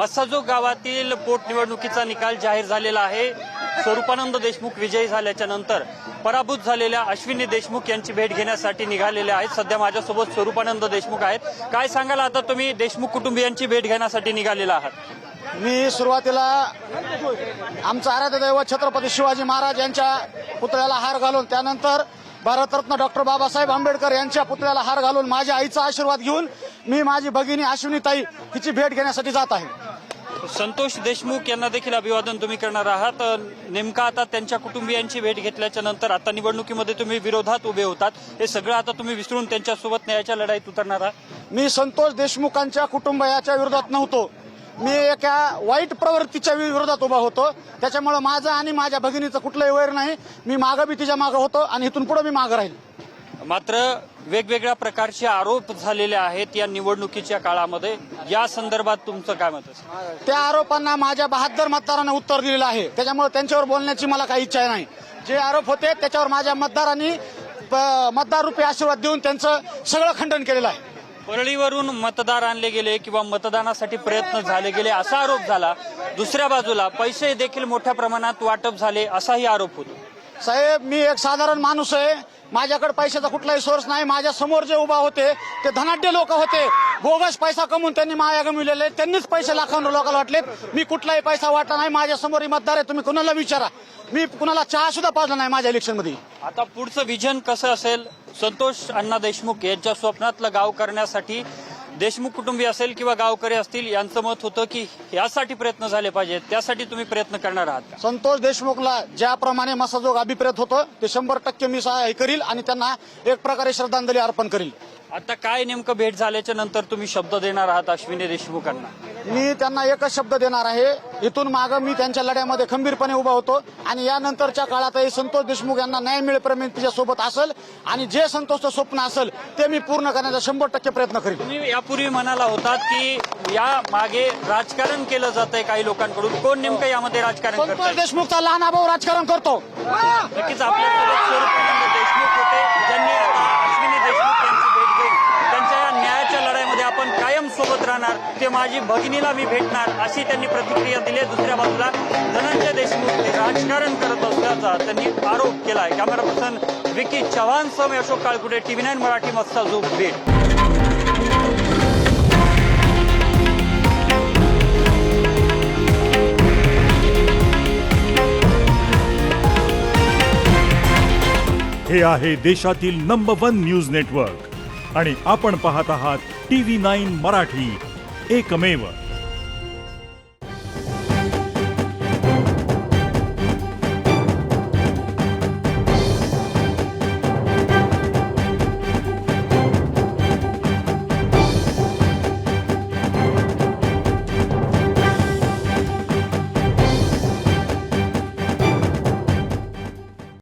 मस्साजोग गावातील पोटनिवडणुकीचा निकाल जाहीर झालेला आहे। स्वरूपानंद देशमुख विजयी झाल्याच्या नंतर पराभूत झालेल्या अश्विनी देशमुख यांची भेट घेण्यासाठी निघालेले आहेत। सध्या माझ्यासोबत स्वरूपानंद देशमुख आहेत। काय सांगाल, आता तुम्ही देशमुख कुटुंबियांची भेट घेण्यासाठी निघालेला आहात? मी सुरुवातीला आमचा आराध्य दैवत छत्रपती शिवाजी महाराज यांच्या पुतळ्याला हार घालून, त्यानंतर भारतरत्न डॉक्टर बाबासाहेब आंबेडकर यांच्या पुतळ्याला हार घालून माझ्या आईचा आशीर्वाद घेऊन मी माझी भगिनी अश्विनीताई हिची भेट घेण्यासाठी जात आहे। संतोष देशमुख यांना देखील अभिवादन तुम्ही करणार आहात। नेमका आता त्यांच्या कुटुंबियांची भेट घेतल्याच्या नंतर आता निवडणुकीमध्ये तुम्ही विरोधात उभे होतात, हे सगळं आता तुम्ही विसरून त्यांच्यासोबत न्यायाच्या लढाईत उतरणार आहात? मी संतोष देशमुखांच्या कुटुंबाच्या विरोधात नव्हतो, मी एका वाईट प्रवृत्तीच्या विरोधात उभा होतो। त्याच्यामुळे माझं आणि माझ्या भगिनीचं कुठलंही वैर नाही। मी मागं बी तिच्या मागं होतो आणि इथून पुढे मी मागं राहील। मात्र वेगवेगळ्या प्रकारचे आरोप झालेले आहेत या निवडणुकीच्या काळामध्ये, या संदर्भात तुमचं काय मत असेल? त्या आरोपांना माझ्या 72 मतदारांना उत्तर दिलेलं आहे, त्याच्यामुळे त्यांच्यावर बोलण्याची मला काही इच्छा नाही। जे आरोप होते त्याच्यावर माझ्या मतदारांनी मतदार रूपी आशीर्वाद देऊन त्यांचं सगळं खंडन केलेलं आहे। परळीवरून मतदार आणले गेले किंवा मतदानासाठी प्रयत्न झाले गेले असा आरोप झाला। दुसऱ्या बाजूला पैसे देखील मोठ्या प्रमाणात वाटप झाले असाही आरोप होतो। साहेब, मी एक साधारण माणूस आहे, माझ्याकडे पैशाचा कुठलाही सोर्स नाही। माझ्या समोर जे उभा होते ते धनाढ्य लोक होते, बोगस पैसा कमवून त्यांनी माया गमिवलेले, त्यांनीच पैसे लाखांवर लोकांना वाटलेत। मी कुठलाही पैसा वाटला नाही। माझ्या समोर मतदार आहे, तुम्ही कुणाला विचारा, मी कुणाला चहा सुद्धा पाजला नाही माझ्या इलेक्शन मध्ये। आता पुढचं विजन कसं असेल? संतोष अण्णा देशमुख यांच्या स्वप्नातलं गाव करण्यासाठी देशमुख कुटुंबीय असेल किंवा गावकरी असतील, यांचं मत होतं की यासाठी प्रयत्न झाले पाहिजेत, त्यासाठी तुम्ही प्रयत्न करणार आहात का? संतोष देशमुखला ज्याप्रमाणे मसाजोग अभिप्रेत होतं ते 100% मी सहाय्य करील आणि त्यांना एक प्रकारे श्रद्धांजली अर्पण करील। आता काय नेमकं भेट झाल्याच्या नंतर तुम्ही शब्द देणार आहात अश्विनी देशमुखांना? मी त्यांना एकच शब्द देणार आहे, इथून मागं मी त्यांच्या लढ्यामध्ये खंबीरपणे उभा होतो आणि यानंतरच्या काळातही संतोष देशमुख यांना न्याय मिळेपर्यंत तिच्यासोबत असेल आणि जे संतोषचं स्वप्न असेल ते मी पूर्ण करण्याचा 100% प्रयत्न करीन। तुम्ही यापूर्वी म्हणाला होतात की या मागे राजकारण केलं जातंय काही लोकांकडून, कोण नेमकं यामध्ये राजकारण संतोष करतंय? देशमुखचा लहान भाऊ राजकारण करतो। नक्कीच आपल्यासोबत स्वरूपानंद देशमुख होते, ज्यांनी आता अश्विनी देशमुख यांची भेट घेऊन त्यांच्या या न्यायाच्या लढाईमध्ये आपण कायम सोबत राहणार, ते माझी भगिनीला मी भेटणार अशी त्यांनी प्रतिक्रिया दिली। दुसऱ्या बाजूला धनंजय देशमुख हे राजकारण करत असल्याचा त्यांनी आरोप केला आहे। कॅमेरा पर्सन विकी चव्हाण सह मी अशोक काळकुटे, TV9 मराठी, मस्साजोग भेट। हे आहे देशातील नंबर 1 न्यूज नेटवर्क आणि आपण पाहत आहात TV9 मराठी, एकमेव।